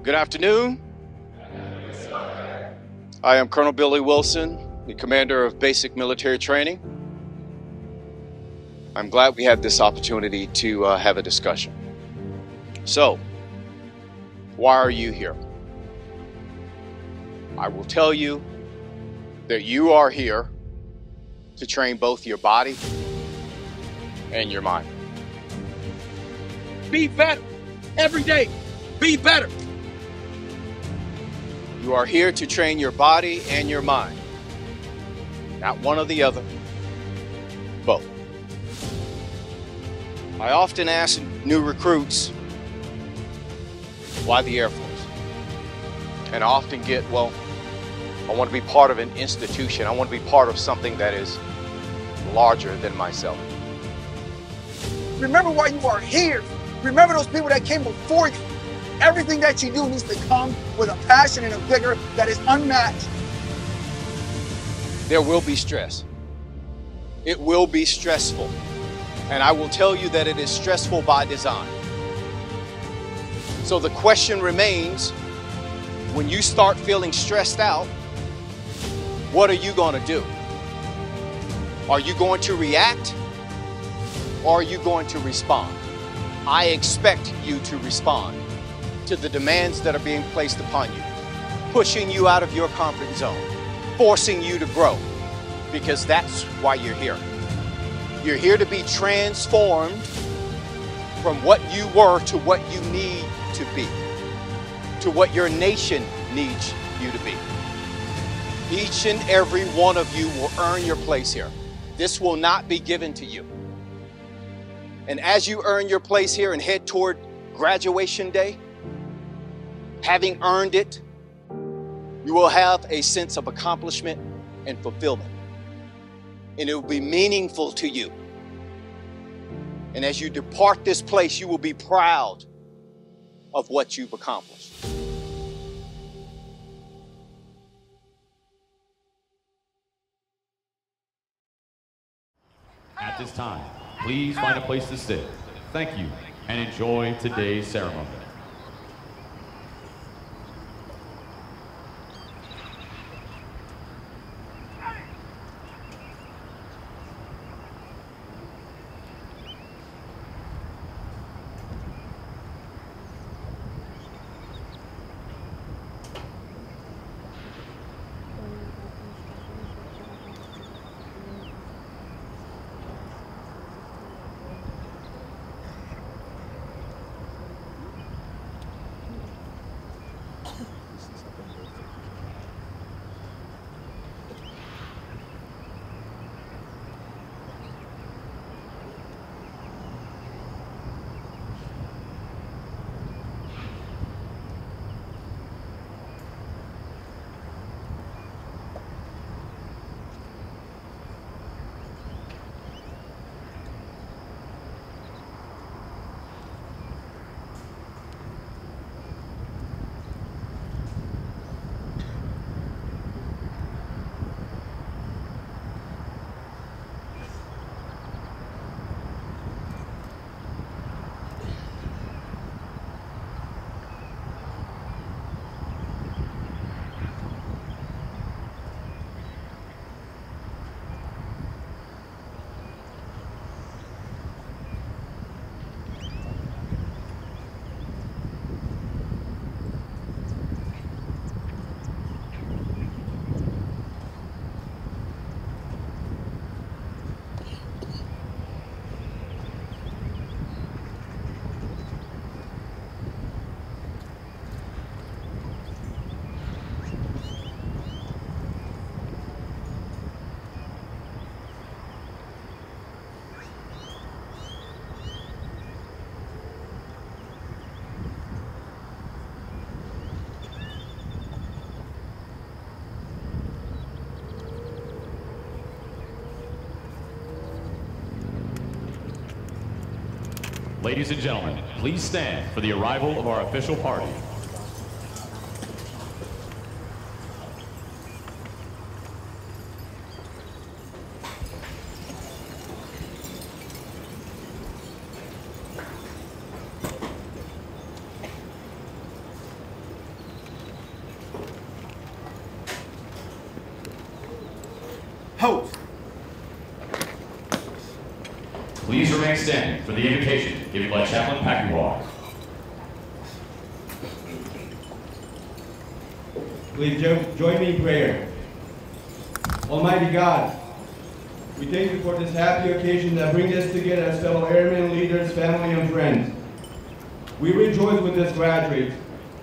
Good afternoon. I am Colonel Billy Wilson, the commander of basic military training. I'm glad we had this opportunity to have a discussion. So, why are you here? I will tell you that you are here to train both your body and your mind. Be better. Every day, be better. You are here to train your body and your mind. Not one or the other, both. I often ask new recruits, why the Air Force? And I often get, well, I want to be part of an institution. I want to be part of something that is larger than myself. Remember why you are here. Remember those people that came before you. Everything that you do needs to come with a passion and a vigor that is unmatched. There will be stress. It will be stressful. And I will tell you that it is stressful by design. So the question remains, when you start feeling stressed out, what are you going to do? Are you going to react or are you going to respond? I expect you to respond to the demands that are being placed upon you, pushing you out of your comfort zone, forcing you to grow, because that's why you're here. You're here to be transformed from what you were to what you need to be, to what your nation needs you to be. Each and every one of you will earn your place here. This will not be given to you. And as you earn your place here and head toward graduation day, having earned it, you will have a sense of accomplishment and fulfillment. And it will be meaningful to you. And as you depart this place, you will be proud of what you've accomplished. At this time, please find a place to sit. Thank you, and enjoy today's ceremony. Ladies and gentlemen, please stand for the arrival of our official party. Host. Please remain standing for the invocation given by Chaplain Pacquiao. Please join me in prayer. Almighty God, we thank you for this happy occasion that brings us together as fellow airmen, leaders, family, and friends. We rejoice with this graduate,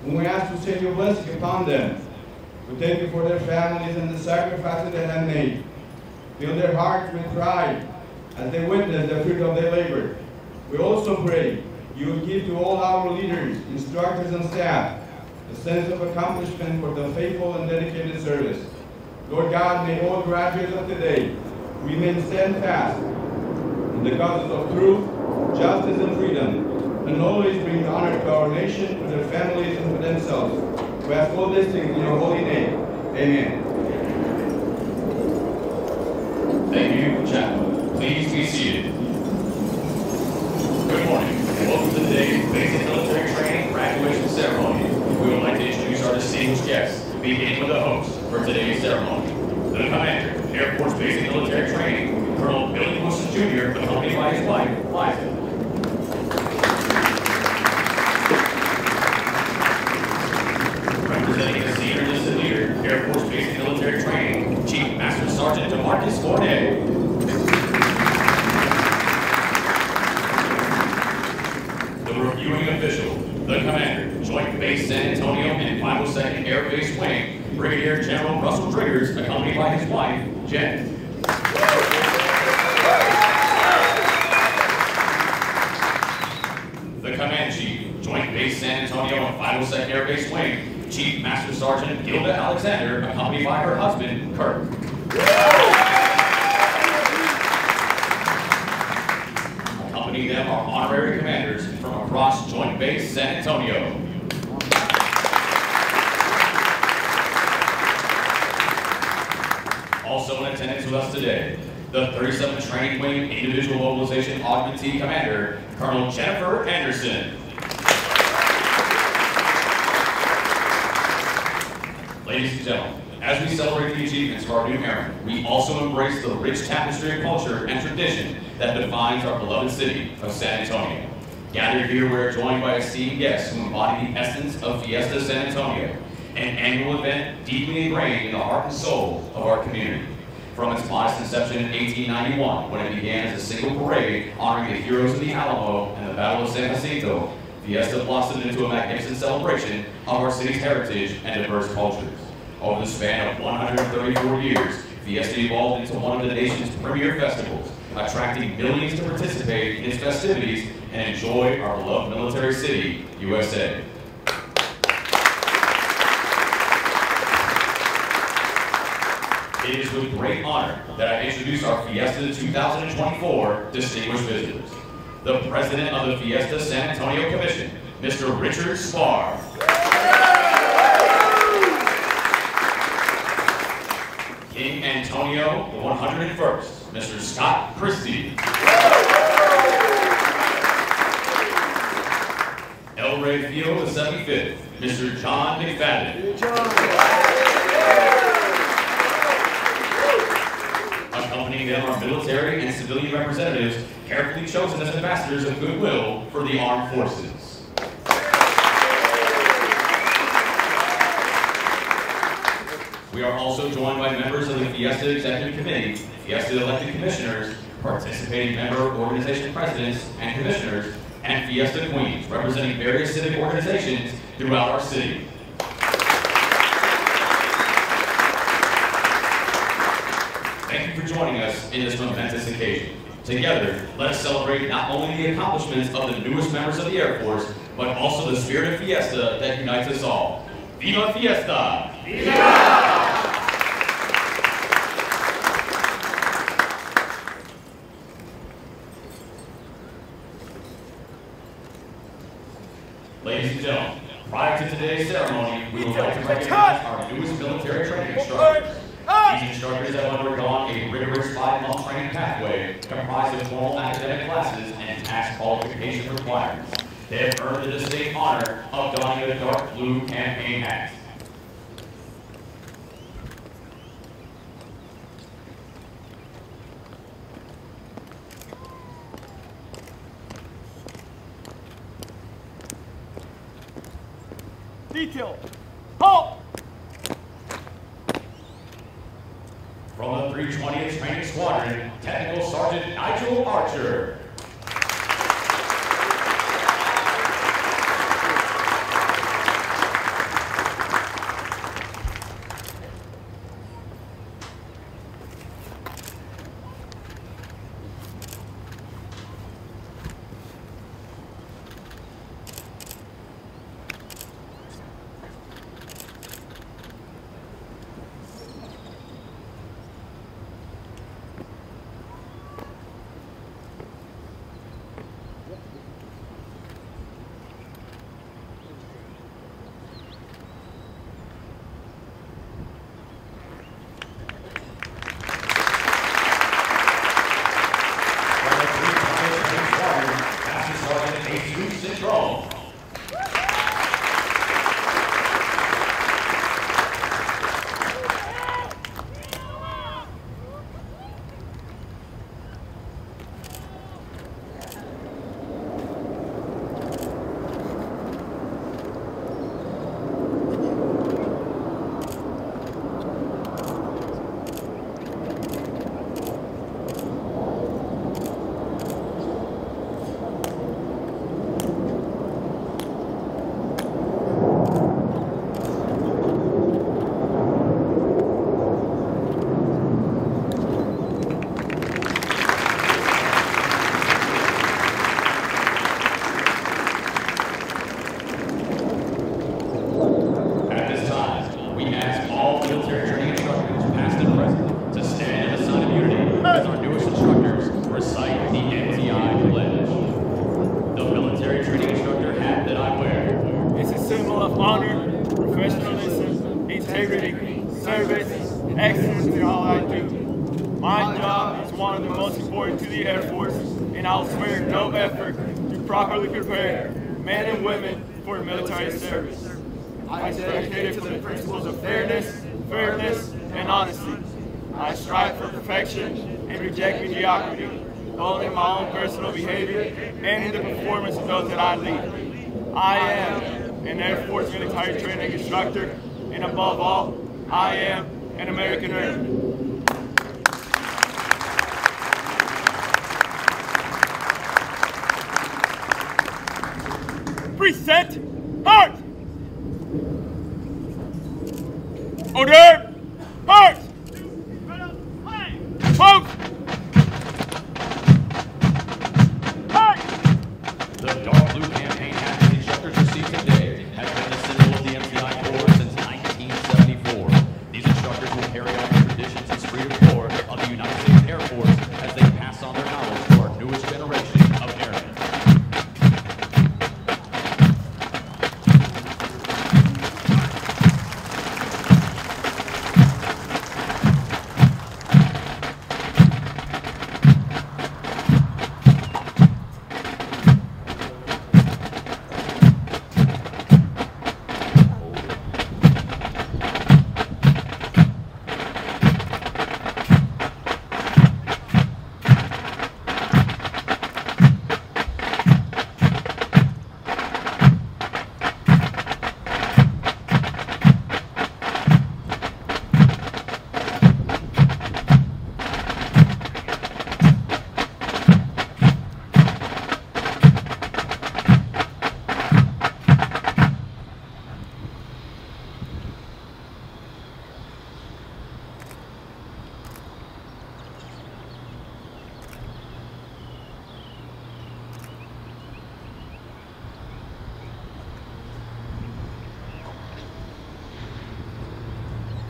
and we ask to send your blessing upon them. We thank you for their families and the sacrifices they have made. Fill their hearts with pride as they witness the fruit of their labor. We also pray you will give to all our leaders, instructors, and staff a sense of accomplishment for the faithful and dedicated service. Lord God, may all graduates of today remain steadfast in the causes of truth, justice, and freedom, and always bring honor to our nation, to their families, and to themselves. We ask all these things in your holy name. Amen. Thank you, Chaplain. Please be seated. Good morning, and welcome to today's basic military training graduation ceremony. We would like to introduce our distinguished guests, beginning with the host for today's ceremony. The Commander, Air Force Basic Military Training, Colonel Billy Wilson Jr., accompanied by his wife, Liza. Representing the Senior Enlisted Leader, Air Force Basic Military Training, Chief Master Sergeant DeMarcus Fournette. The reviewing official, the Commander, Joint Base San Antonio and 502nd Air Base Wing, Brigadier General Russell Triggers, accompanied by his wife, Jen. The Command Chief, Joint Base San Antonio and 502nd Air Base Wing, Chief Master Sergeant Gilda Alexander, accompanied by her husband, Kirk. Accompanying them are honorary commanders from across Joint Base San Antonio. Also in attendance with us today, the 37th Training Wing Individual Mobilization Augmentee Commander, Colonel Jennifer Anderson. Ladies and gentlemen, as we celebrate the achievements of our new airmen, we also embrace the rich tapestry of culture and tradition that defines our beloved city of San Antonio. Gathered here, we are joined by esteemed guests who embody the essence of Fiesta San Antonio, an annual event deeply ingrained in the heart and soul of our community. From its modest inception in 1891, when it began as a single parade honoring the heroes of the Alamo and the Battle of San Jacinto, Fiesta blossomed into a magnificent celebration of our city's heritage and diverse cultures. Over the span of 134 years, Fiesta evolved into one of the nation's premier festivals, attracting millions to participate in its festivities and enjoy our beloved military city, USA. It is with great honor that I introduce our Fiesta 2024 distinguished visitors. The President of the Fiesta San Antonio Commission, Mr. Richard Spar. King Antonio, the 101st, Mr. Scott Christie. El Rey Field, the 75th, Mr. John McFadden. Accompanying them are military and civilian representatives carefully chosen as ambassadors of goodwill for the armed forces. We are also joined by members of the Fiesta Executive Committee, Fiesta elected commissioners, participating member organization presidents and commissioners, and Fiesta Queens, representing various civic organizations throughout our city. Thank you for joining us in this momentous occasion. Together, let us celebrate not only the accomplishments of the newest members of the Air Force, but also the spirit of Fiesta that unites us all. Viva Fiesta! Viva! Ladies and gentlemen, prior to today's ceremony, we would like to recognize our newest military training instructors. These instructors have undergone a rigorous 5-month training pathway comprised of formal academic classes and task qualification requirements. They have earned the distinct honor of donning a dark blue campaign hat. Detail. Halt! From the 320th Training Squadron, Technical Sergeant Nigel Archer. Properly prepare men and women for military service. I am dedicated to the principles of fairness, and honesty. I strive for perfection and reject mediocrity, both in my own personal behavior and in the performance of those that I lead. I am an Air Force military training instructor, and above all, I am an American airman. Preset, halt! Order, halt! Halt! Halt! The dark blue campaign hat the instructors received today has been the symbol of the MTI Corps since 1974. These instructors will carry on the traditions and spirit of Corps of the United States Air Force as they pass on their knowledge to our newest generation of airmen.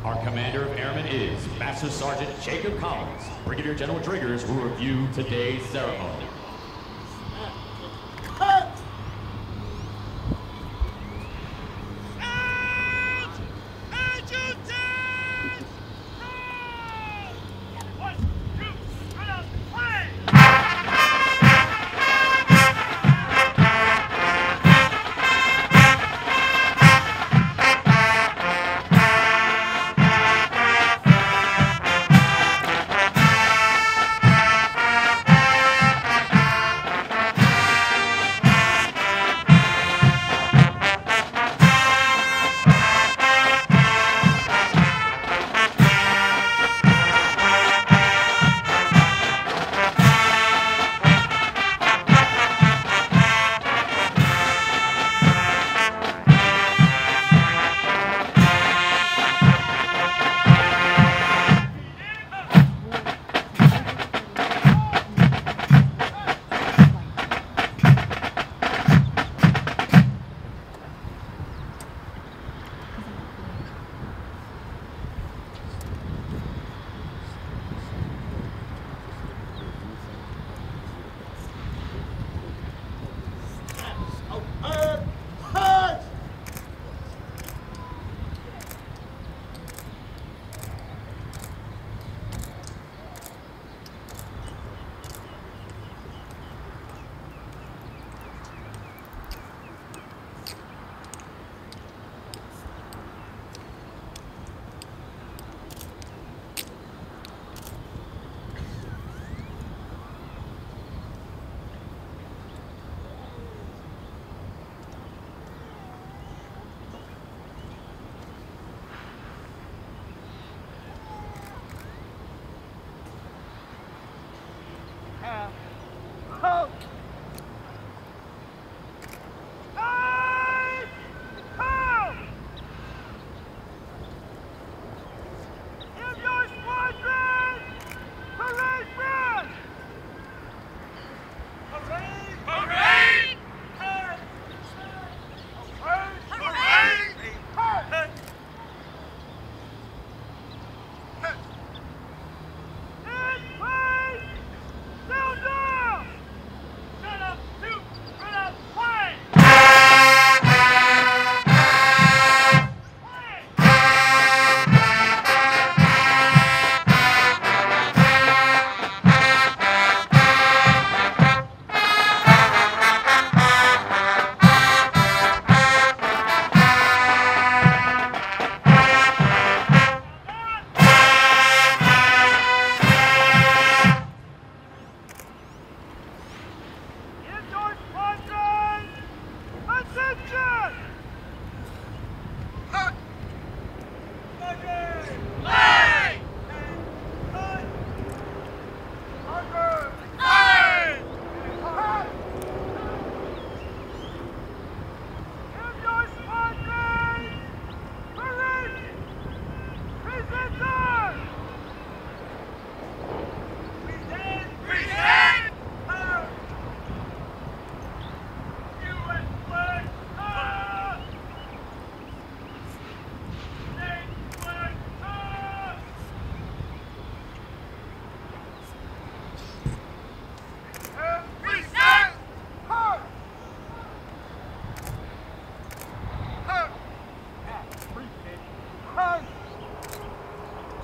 Our Commander of Airmen is Master Sergeant Jacob Collins. Brigadier General Driggers will review today's ceremony.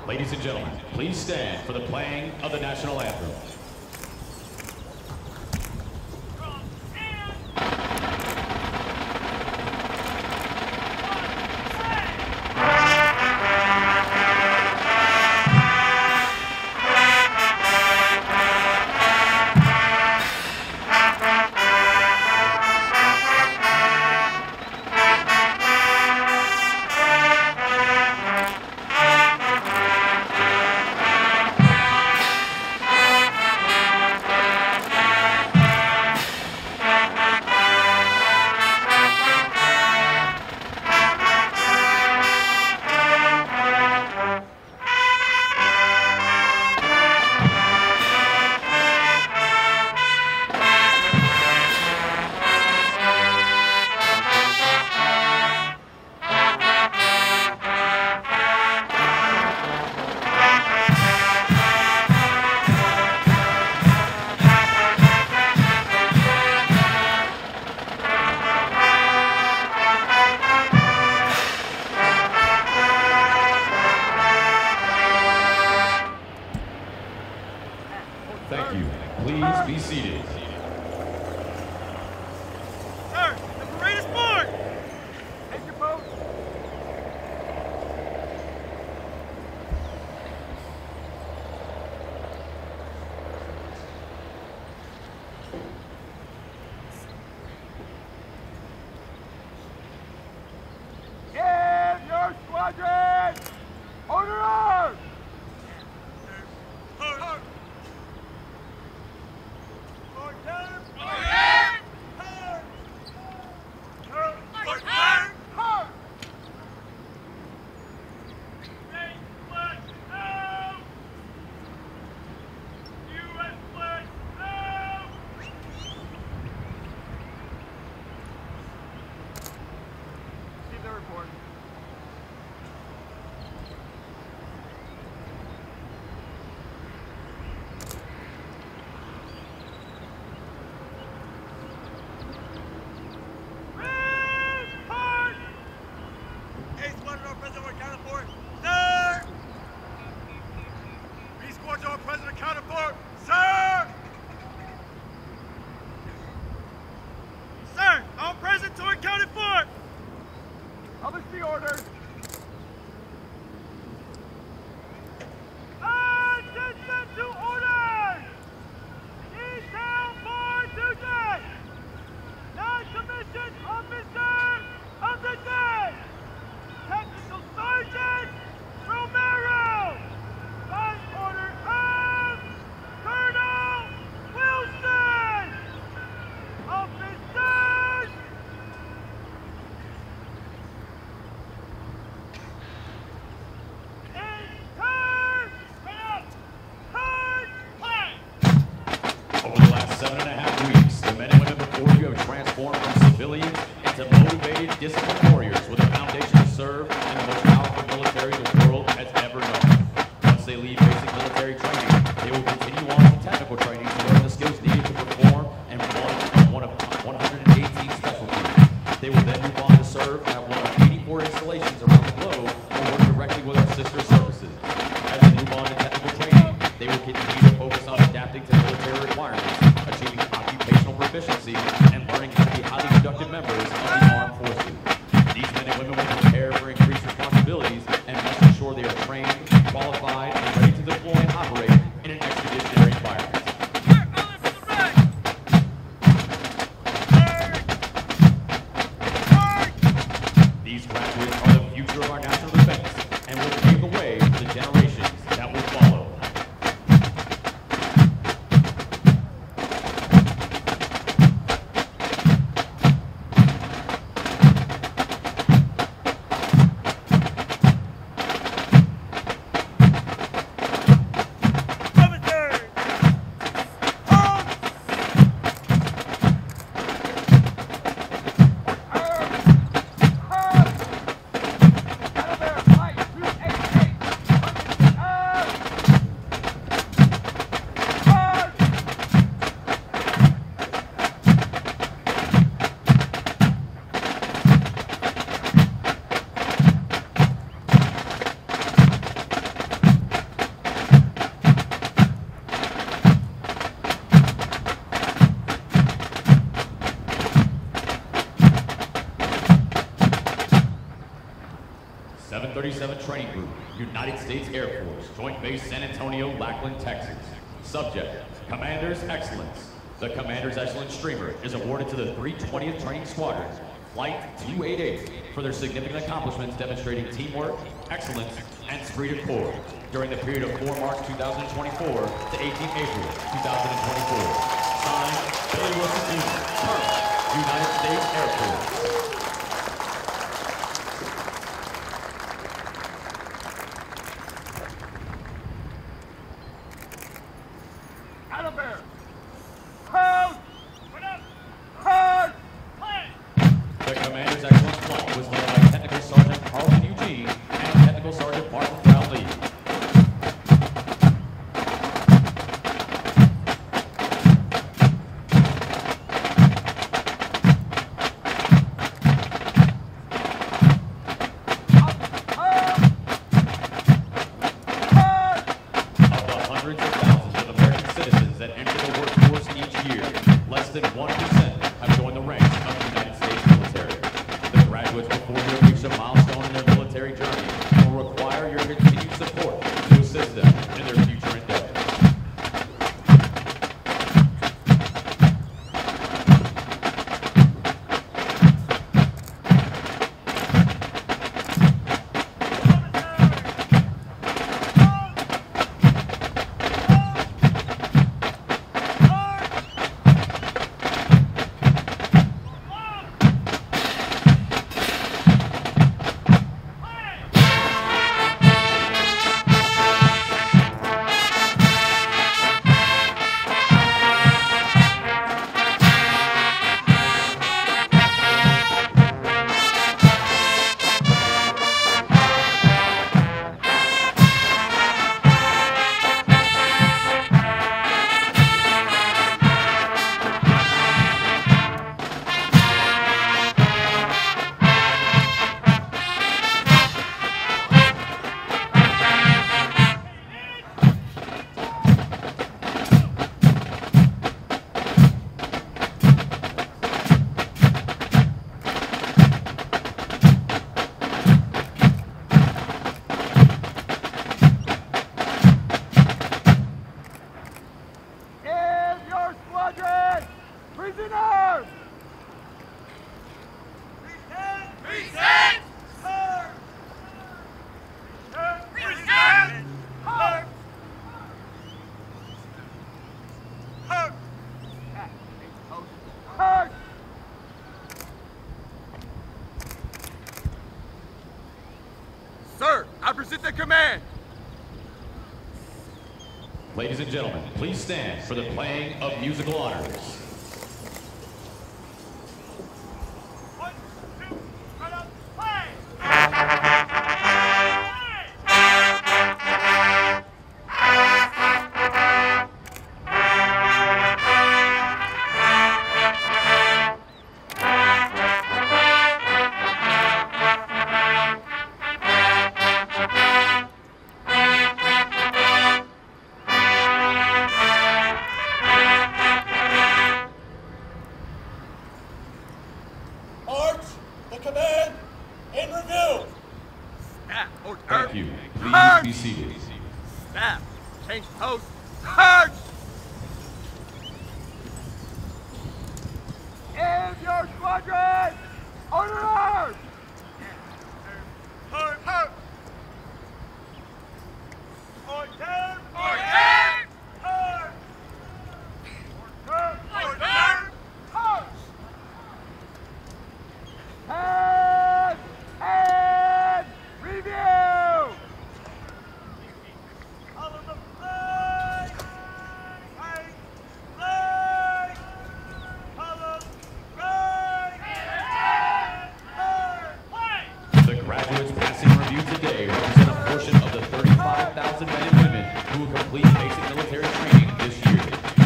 Ladies and gentlemen, please stand for the playing of the national anthem. Thank you. Please be seated. Sir, the parade is forward! Take your boat. In your squadron! Order arms! Report. Publish the order. Attention to orders! Detail for duty! Non-commissioned officer of the day! Technical Sergeant Romero! By order of Colonel Wilson! Officers! Over the last 7.5 weeks, the men and women before you have transformed from civilians into motivated, disciplined warriors with a foundation to serve in the most powerful military the world has ever known. Once they leave basic military training, they will continue on to technical training to learn the skills needed to perform in one of 118 specialties. They will then move on to serve at one of 84 installations around the globe or work directly with our sister services. As they move on to technical training, they will continue to focus on adapting to military requirements, achieving occupational proficiency, and learning how to be highly productive members of the armed forces. These men and women will prepare for increased responsibilities and must ensure they are trained, qualified, and ready to deploy and operate in an expeditionary environment. These graduates are the future of our national defense and will pave the way for the generations that will follow. 737 Training Group, United States Air Force, Joint Base San Antonio-Lackland, Texas. Subject, Commander's Excellence. The Commander's Excellence Streamer is awarded to the 320th Training Squadron, Flight 288, for their significant accomplishments demonstrating teamwork, excellence, and esprit de corps during the period of 4 March 2024 to 18 April 2024. Signed, Billy Wilson Jr., Colonel, United States Air Force. The Commander's Excellence Flight was led by Technical Sergeant Carlton Eugene and Technical Sergeant Martin Brownlee. Of the hundreds of thousands of American citizens that enter the workforce each year, less than 1% have joined the ranks of the United States military. The graduates before you reach a milestone in their military journey will require your continued support to assist them in their future endeavors. Sir, I present the command. Ladies and gentlemen, please stand for the playing of musical honors. One, two, right up, play! Thank you. Please be seated. Staff, change post. March! In your squadron! Order arms! Hard, hard! Order! Order! Hard! Order! Order! Hard! And review! All of the flag! Flag! Flag! Color! Flag! The graduates passing review today represent a portion of the 35,000 men and women who will complete basic military training this year.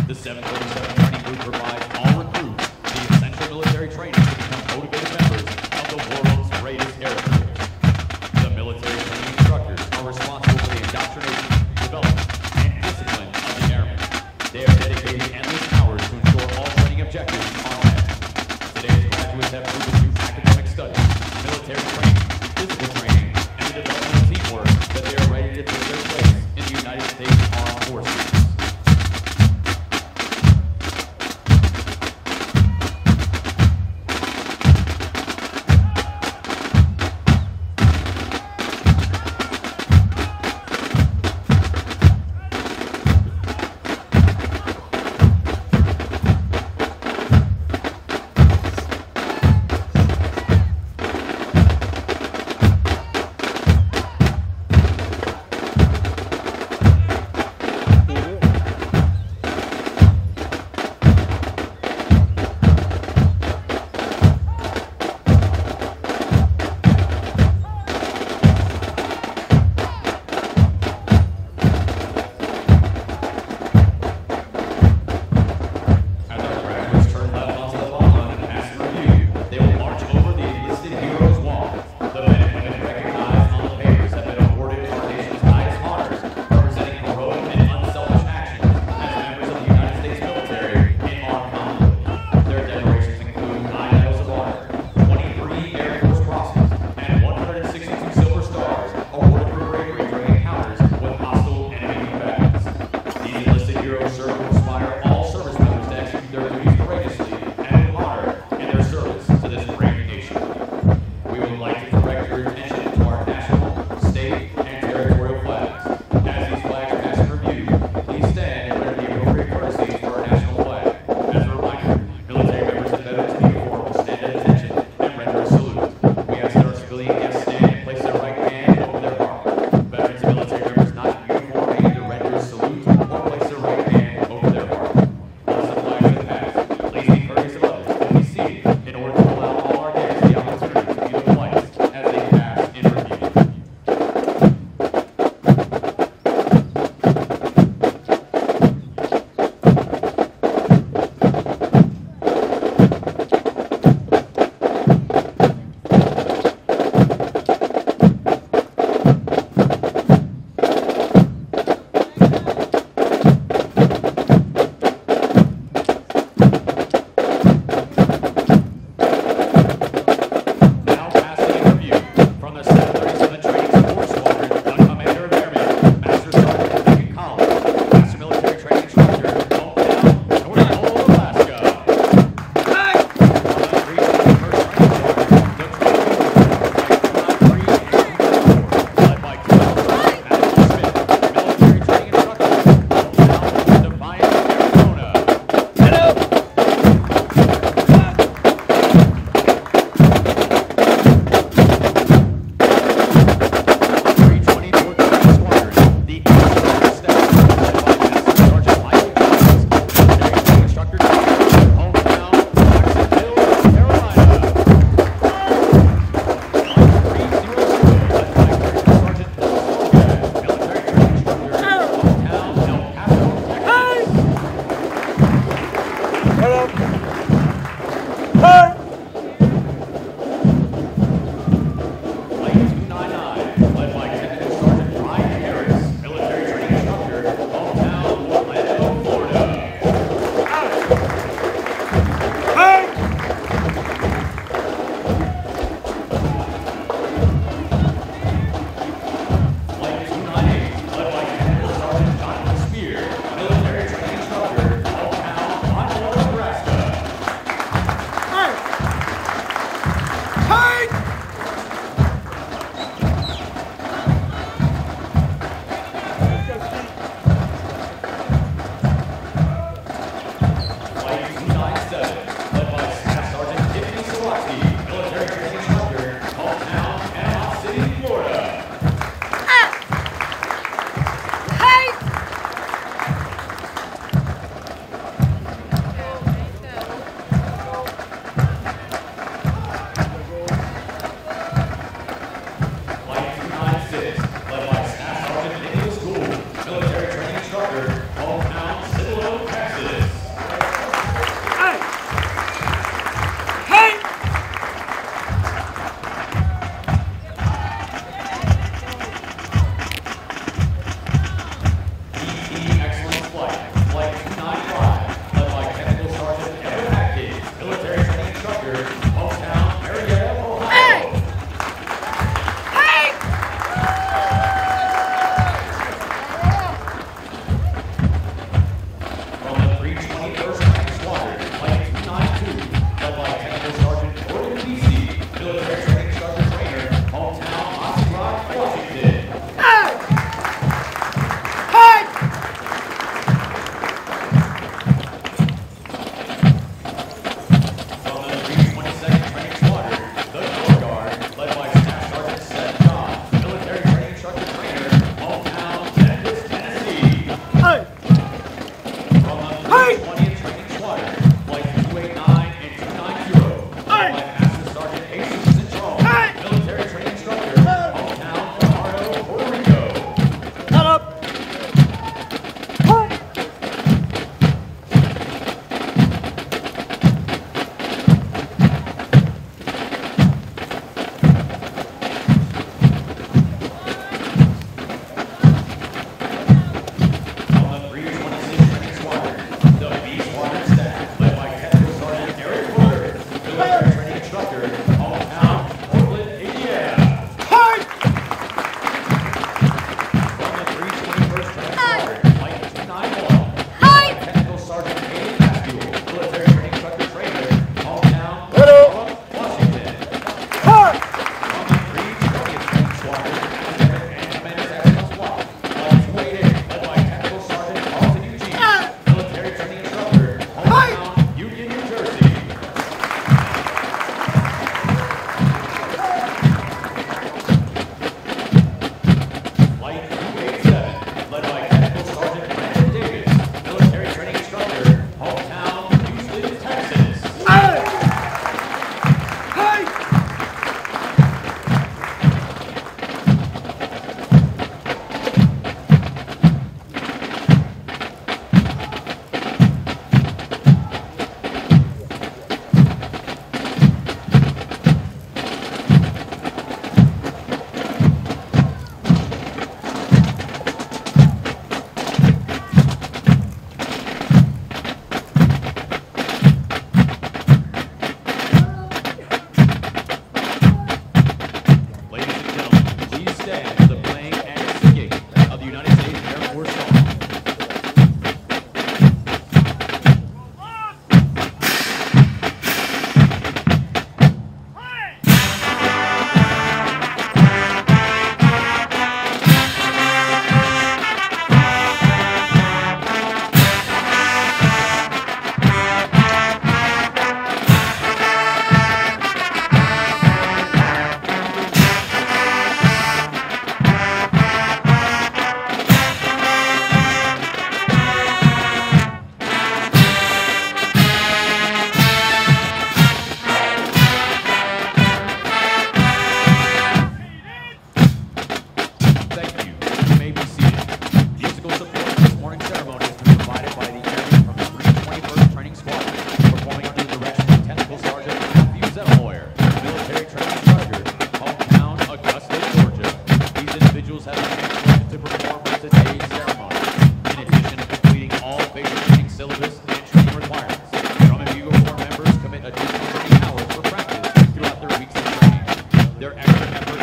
The 737 Training Group provides all recruits the essential military training to become motivated members of the world's greatest air force. The military training instructors are responsible for the indoctrination, development, and discipline of the airmen. They are dedicating endless hours to ensure all training objectives are met. Today's graduates have proven through academic studies, military training, physical training, and the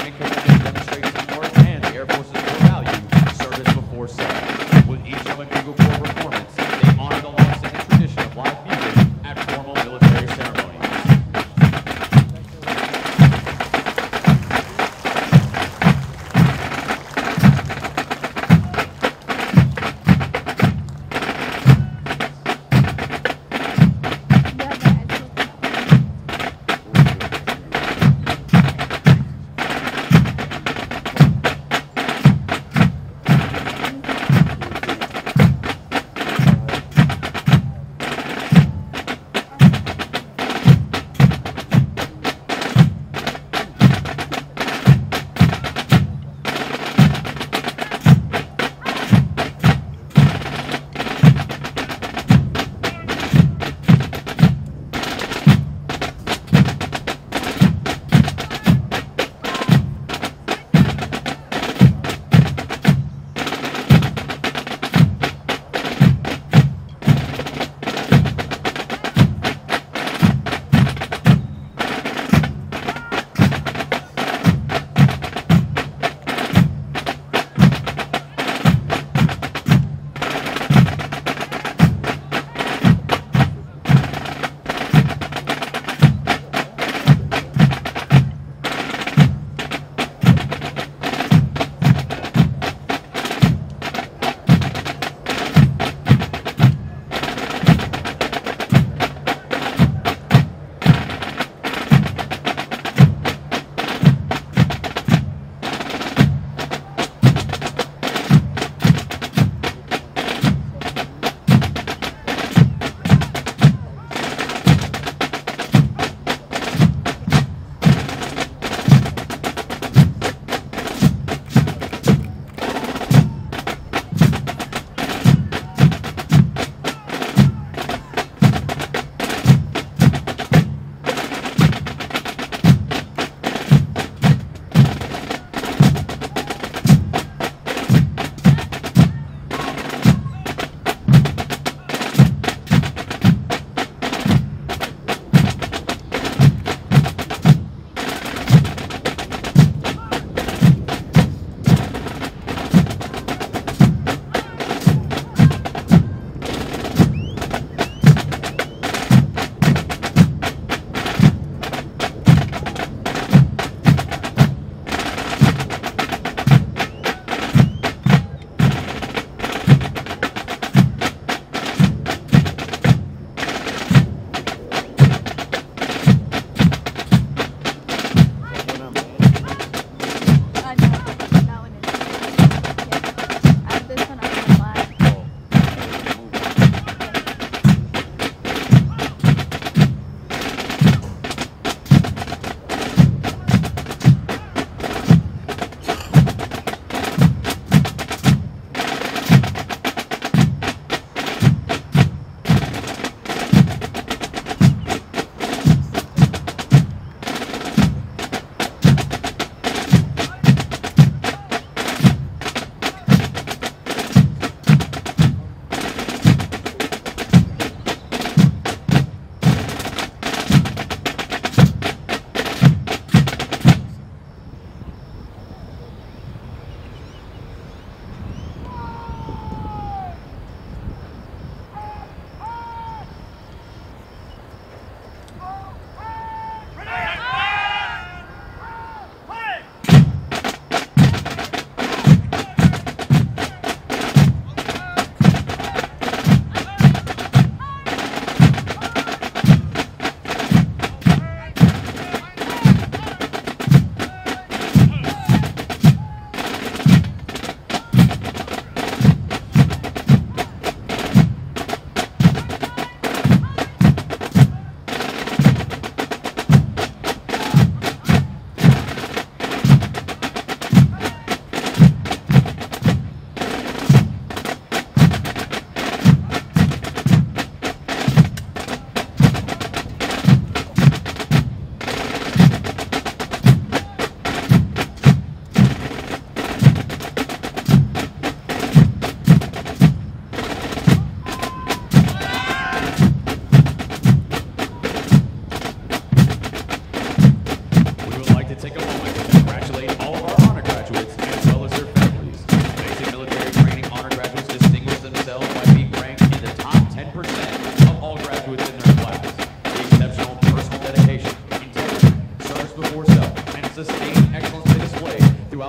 training commitment demonstrates the Force and the Air Force's core value, service before self. With each Olympic Eagle Corps performance, they honor the long-standing tradition of live music at formal military ceremonies.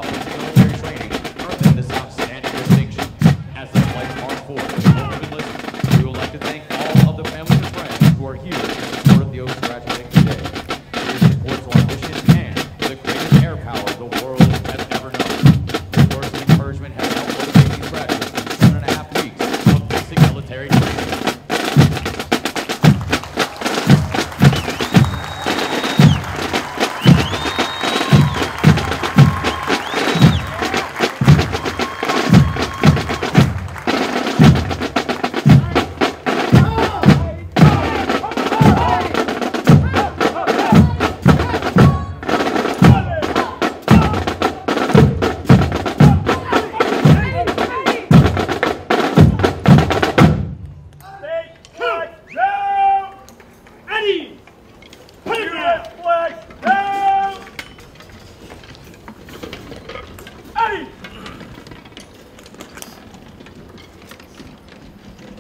throughout basic military training earned them this outstanding distinction. As the flights march forward with hope and listen, we would like to thank all of the families and friends who are here in support of the oaths graduating today. Your support to our mission and the greatest air power the world has ever known. Your words of encouragement have helped motivate these graduates in 7.5 weeks of basic military training.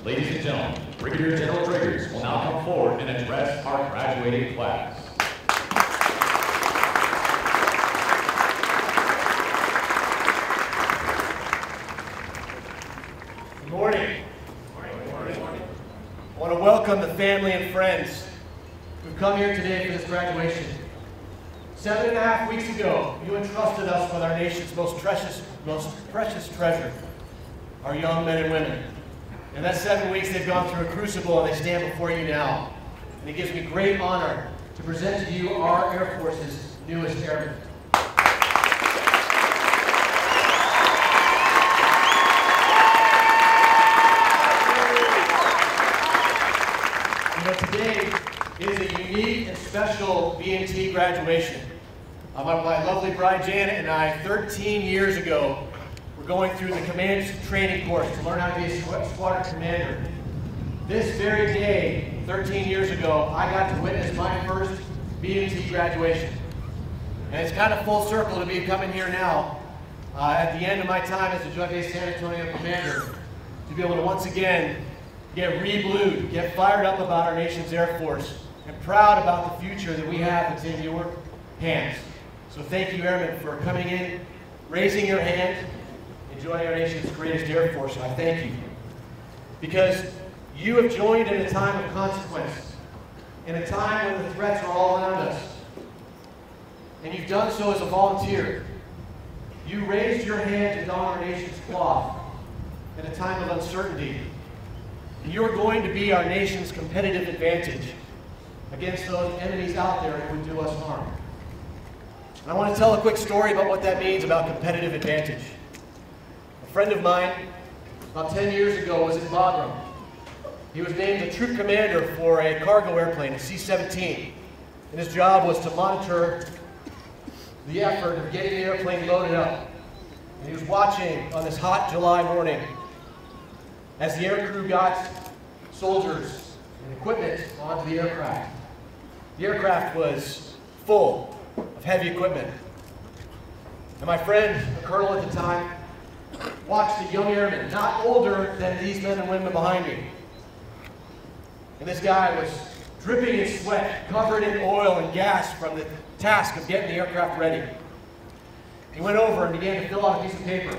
Ladies and gentlemen, Brigadier General Driggers will now come forward and address our graduating class. Good morning. I want to welcome the family and friends who've come here today for this graduation. 7.5 weeks ago, you entrusted us with our nation's most precious treasure, our young men and women. In that 7 weeks, they've gone through a crucible and they stand before you now. And it gives me great honor to present to you our Air Force's newest airmen. You know, today is a unique and special BMT graduation. My lovely bride Janet and I, 13 years ago, going through the command training course to learn how to be a squadron commander. This very day, 13 years ago, I got to witness my first BMT graduation. And it's kind of full circle to be coming here now, at the end of my time as the Joint Base San Antonio commander, to be able to once again get re-blued, get fired up about our nation's Air Force, and proud about the future that we have that's in your hands. So thank you, Airmen, for coming in, raising your hand, enjoying our nation's greatest Air Force, and I thank you. Because you have joined in a time of consequence, in a time when the threats are all around us. And you've done so as a volunteer. You raised your hand to don our nation's cloth in a time of uncertainty. And you're going to be our nation's competitive advantage against those enemies out there who would do us harm. And I want to tell a quick story about what that means about competitive advantage. A friend of mine, about 10 years ago, was in Bagram. He was named the troop commander for a cargo airplane, a C-17. And his job was to monitor the effort of getting the airplane loaded up. And he was watching on this hot July morning as the aircrew got soldiers and equipment onto the aircraft. The aircraft was full of heavy equipment. And my friend, a colonel at the time, watched a young airman, not older than these men and women behind me. And this guy was dripping in sweat, covered in oil and gas from the task of getting the aircraft ready. He went over and began to fill out a piece of paper.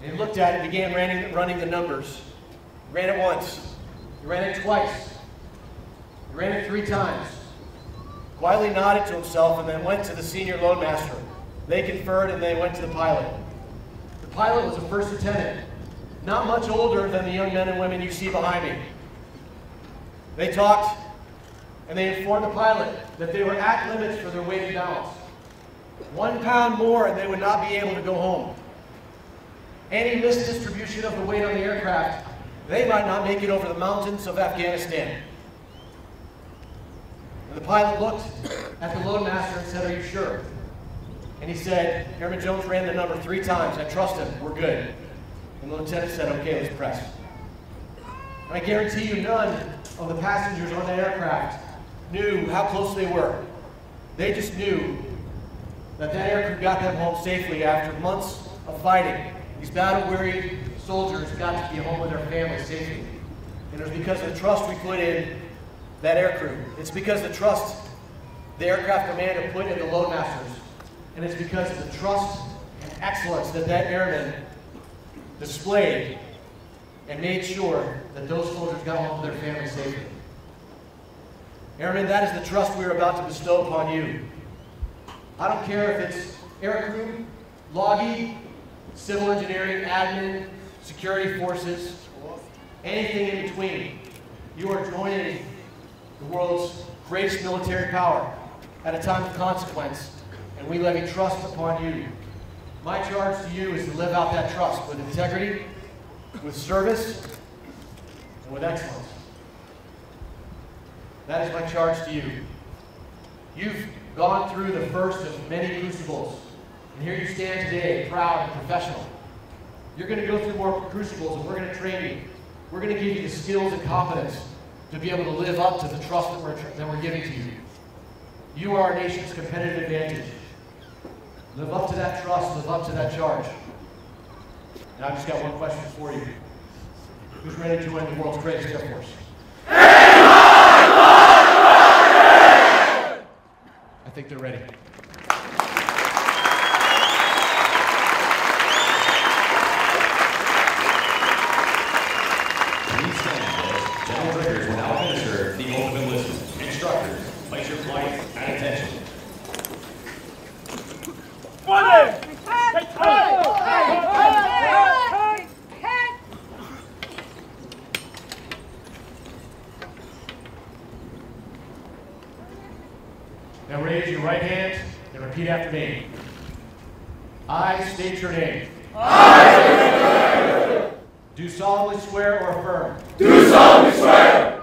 And he looked at it and began running the numbers. He ran it once. He ran it twice. He ran it 3 times. Quietly nodded to himself and then went to the senior loadmaster. They conferred and they went to the pilot. The pilot was a first lieutenant, not much older than the young men and women you see behind me. They talked and they informed the pilot that they were at limits for their weight and balance. 1 pound more and they would not be able to go home. Any misdistribution of the weight on the aircraft, they might not make it over the mountains of Afghanistan. And the pilot looked at the loadmaster and said, "Are you sure?" And he said, "Airman Jones ran the number 3 times. I trust him. We're good." And the lieutenant said, "Okay, let's press." And I guarantee you none of the passengers on that aircraft knew how close they were. They just knew that that aircrew got them home safely after months of fighting. These battle-weary soldiers got to be home with their families safely. And it was because of the trust we put in that aircrew. It's because of the trust the aircraft commander put in the loadmasters. And it's because of the trust excellence that airman displayed and made sure that those soldiers got home to their families safely. Airmen, that is the trust we are about to bestow upon you. I don't care if it's aircrew, logging, civil engineering, admin, security forces, anything in between. You are joining the world's greatest military power at a time of consequence, and we levy trust upon you. My charge to you is to live out that trust with integrity, with service, and with excellence. That is my charge to you. You've gone through the first of many crucibles, and here you stand today, proud and professional. You're going to go through more crucibles, and we're going to train you. We're going to give you the skills and confidence to be able to live up to the trust that we're giving to you. You are our nation's competitive advantage. Live up to that trust, live up to that charge. And I've just got one question for you. Who's ready to join the world's greatest Air Force? I think they're ready. Please stand as General Rickers will now administer the oath of enlistment. Instructors, place your flight at attention. Now raise your right hand and repeat after me. I state your name. Do solemnly swear or affirm. Do solemnly swear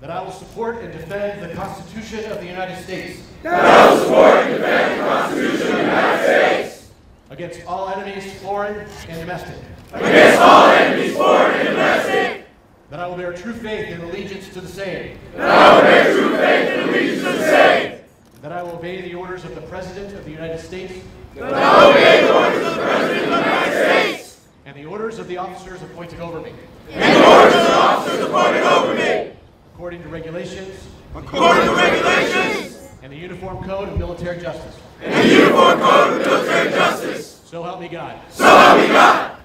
That I will support and defend the Constitution of the United States. that I will support and defend the Constitution of the United States Against all enemies, foreign and domestic. against all enemies, foreign and domestic. That I will bear true faith and allegiance to the same. That I will bear true faith and allegiance to the same. That I will obey the orders of the President of the United States. That I will obey the orders of the President of the United States And the orders of the officers appointed over me. and the orders of the officers appointed over me, According to regulations according to regulations and the Uniform Code of Military Justice. and the Uniform Code of Military Justice. So help me God. So help me God.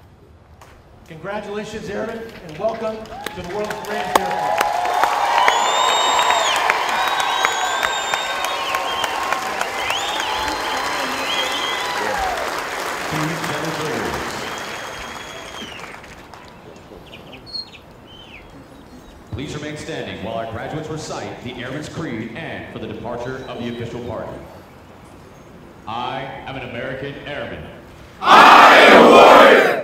Congratulations, Airmen, and welcome to the world's greatest Air Force. Please remain standing while our graduates recite the Airman's Creed and for the departure of the official party. I am an American Airman. I am a warrior.